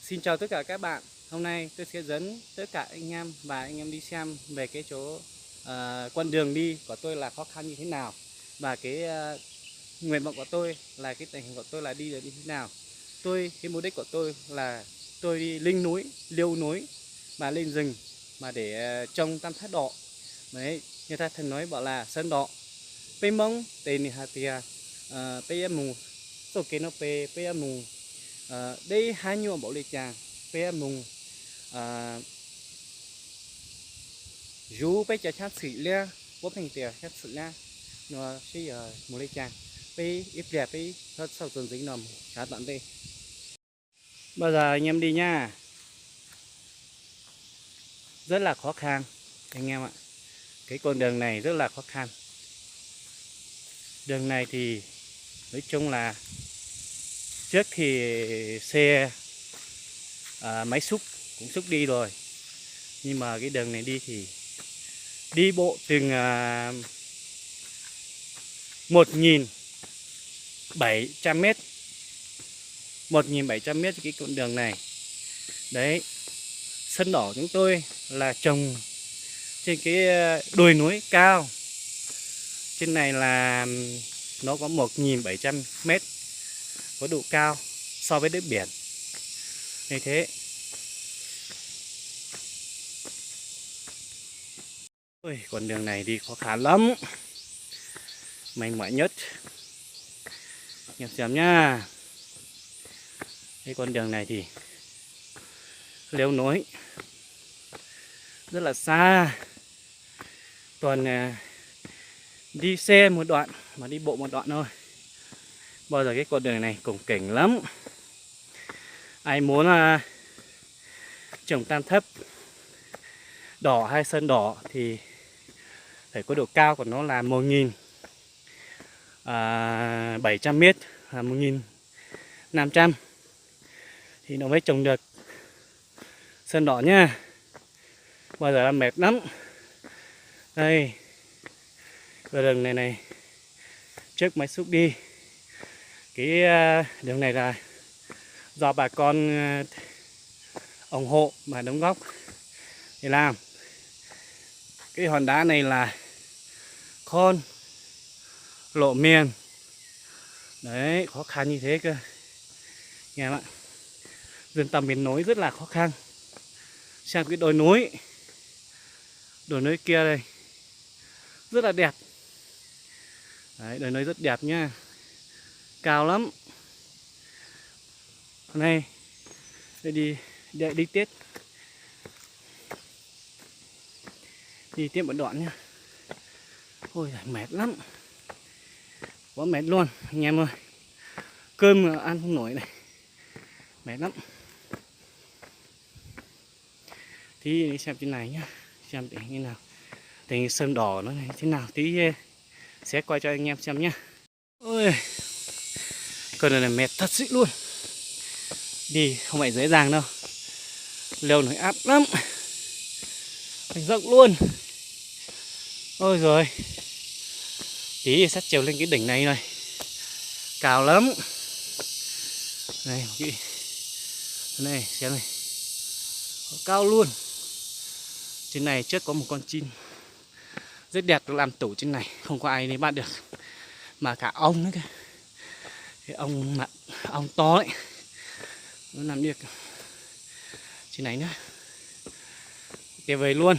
Xin chào tất cả các bạn. Hôm nay tôi sẽ dẫn tất cả anh em đi xem về cái chỗ con đường đi của tôi là khó khăn như thế nào, và cái nguyện vọng của tôi là cái tình hình của tôi là đi được như thế nào. Cái mục đích của tôi là tôi đi lên núi, leo núi và lên rừng mà để trồng tam thất đỏ. Đấy, người ta thường nói bảo là sơn đỏ. Pe mông tên hạt tia, pe mù, số kiến nó pe mù. Đây hai nhiều bảo lịch chàng pe mùng rú pe chả chát xỉ lia bố thành tiệt chát xỉ lia nó chỉ một lịch chàng pe ít đẹp pe thật sau tuần dính nằm khá tận đây. Bây giờ anh em đi nha, rất là khó khăn anh em ạ. Cái con đường này rất là khó khăn. Đường này thì nói chung là trước thì xe máy xúc cũng xúc đi rồi, nhưng mà cái đường này đi thì đi bộ từng 1.700 mét, 1.700 mét cái con đường này. Đấy, sân đỏ chúng tôi là trồng trên cái đồi núi cao. Trên này là nó có 1.700 mét, có độ cao so với đất biển. Như thế. Ôi, con đường này đi khó khăn lắm, mạnh mẽ nhất. Em xem nhá. Cái con đường này thì leo núi rất là xa. Toàn đi xe một đoạn mà đi bộ một đoạn thôi. Bao giờ cái con đường này cồng kềnh lắm. Ai muốn trồng tam thất đỏ hay sơn đỏ thì phải có độ cao của nó là 1.700 mét, là 1.500 thì nó mới trồng được sơn đỏ nhá. Bao giờ là mệt lắm. Đây, cái đường này trước máy xúc đi. Cái đường này là do bà con ủng hộ mà đóng góp để làm. Cái hòn đá này là con lộ miền. Đấy, khó khăn như thế cơ nghe em ạ. Dân tộc miền núi rất là khó khăn. Xem cái đồi núi kia đây rất là đẹp. Đấy, đồi núi rất đẹp nhá, cao lắm. Hôm nay đi Tết, đi tiếp một đoạn nhá. Ôi mệt lắm, quá mệt luôn anh em ơi. Cơm ăn không nổi này, mệt lắm. Tí đi xem trên này nhá, xem để như nào tình sơn đỏ nó này thế nào, tí sẽ quay cho anh em xem nhá. Ôi, con này là mệt thật sự luôn, đi không phải dễ dàng đâu, leo núi áp lắm, rộng luôn. Ôi rồi, tí sắp trèo lên cái đỉnh này rồi, cao lắm. Này này xem này, cao luôn. Trên này trước có một con chim rất đẹp, được làm tủ trên này, không có ai nên bắt được, mà cả ong nữa kìa. Cái ong to đấy, nó làm được trên này nữa. Để về luôn.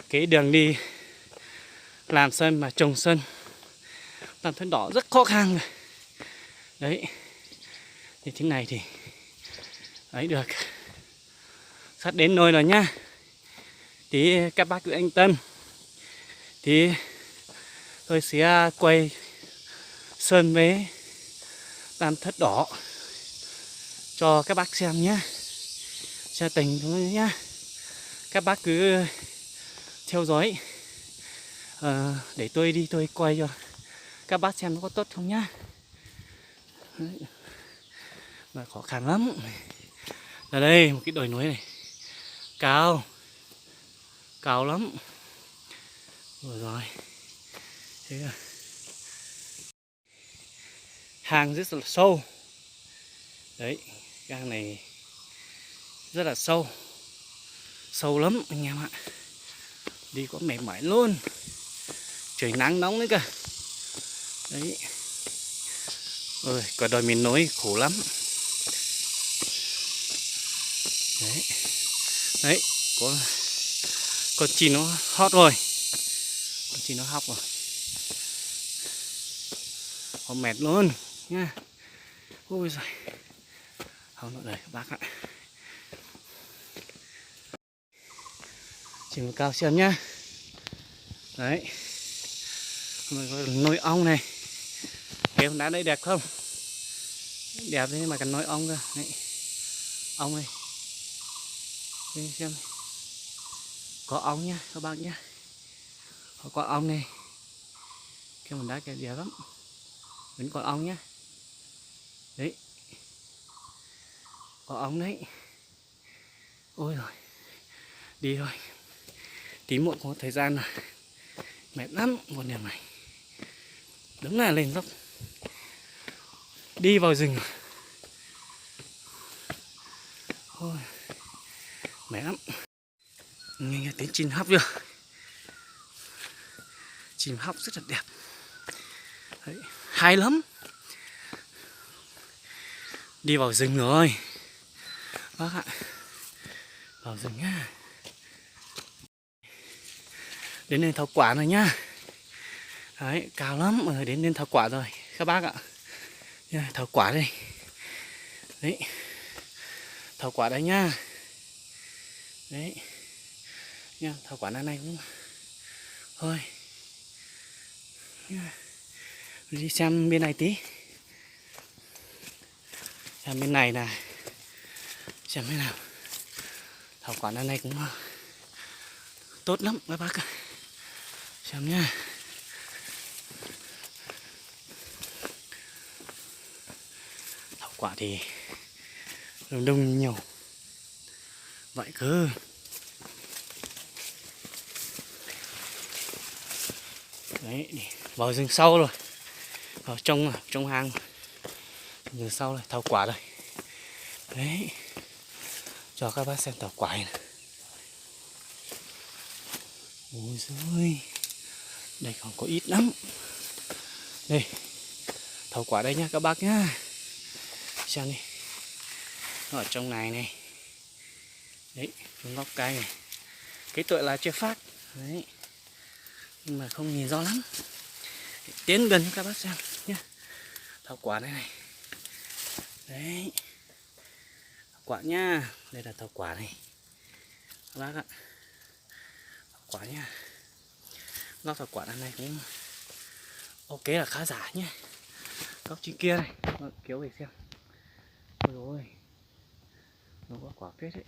Cái đường đi làm sân mà trồng sân tam thất đỏ rất khó khăn rồi. Đấy, thì thế này thì ấy được, sắp đến nơi rồi nhá. Tí các bác cứ an tâm, thì tôi sẽ quay sơn với tam thất đỏ cho các bác xem nhé, xem tình thôi nhá. Các bác cứ theo dõi để tôi quay cho các bác xem nó có tốt không nhá. Đấy. Mà khó khăn lắm. Ở đây một cái đồi núi này cao lắm rồi. Thế hang rất là sâu. Đấy, cái hang này rất là sâu, sâu lắm anh em ạ. Đi có mệt mỏi luôn, trời nắng nóng đấy cơ. Đấy, ơi quả đồi miền núi khổ lắm. Đấy, đấy, con chim nó hót rồi, con chim nó học rồi, họ mệt luôn nha. Ôi giời, không nữa đây các bác ạ. Chim cao xem nhá. Đấy, nuôi ong này, cái đá đấy đẹp không? Đẹp thế mà cần nuôi ong cơ. Đấy, ong này, đây xem, có ong nha các bác nhá. Có ong này, cái đá kia đẹp lắm, vẫn còn ong nhá. Đấy, có ong đấy. Ôi rồi, đi thôi, tí muộn có thời gian rồi, mệt lắm một điểm này. Đúng là lên dốc, đi vào rừng. Ôi, mệt lắm. Nghe tiếng chim hót chưa? Chim hót rất là đẹp. Đấy, hay lắm. Đi vào rừng rồi bác ạ, vào rừng nhá. Đến lên thảo quả rồi nhá. Đấy, cao lắm rồi, đến lên thảo quả rồi các bác ạ. Thảo quả đây. Đấy, thảo quả đấy nhá. Đấy nha, thảo quả này cũng thôi. Đi xem bên này tí, xem bên này này, xem bên nào. Thảo quả này cũng tốt lắm các bác ạ, xem nhá. Thảo quả thì đông nhiều vậy cơ. Đấy, vào rừng sâu rồi, vào trong hang rừng sâu rồi, thảo quả rồi. Đấy, cho các bác xem thảo quả này. Ôi giời, đây còn có ít lắm. Đây, thảo quả đây nhá các bác nhá. Xem đi, nó ở trong này này. Đấy, gốc cây này, cái tội là chưa phát. Đấy, nhưng mà không nhìn rõ lắm. Tiến gần cho các bác xem nhé. Thảo quả này này. Đấy, thảo quả nha, đây là thảo quả này các bác ạ. Thảo quả nha, góc thảo quả này cũng ok, là khá giả nhé. Góc trên kia này, kéo về xem. Ôi ôi, nó có quả phết đấy.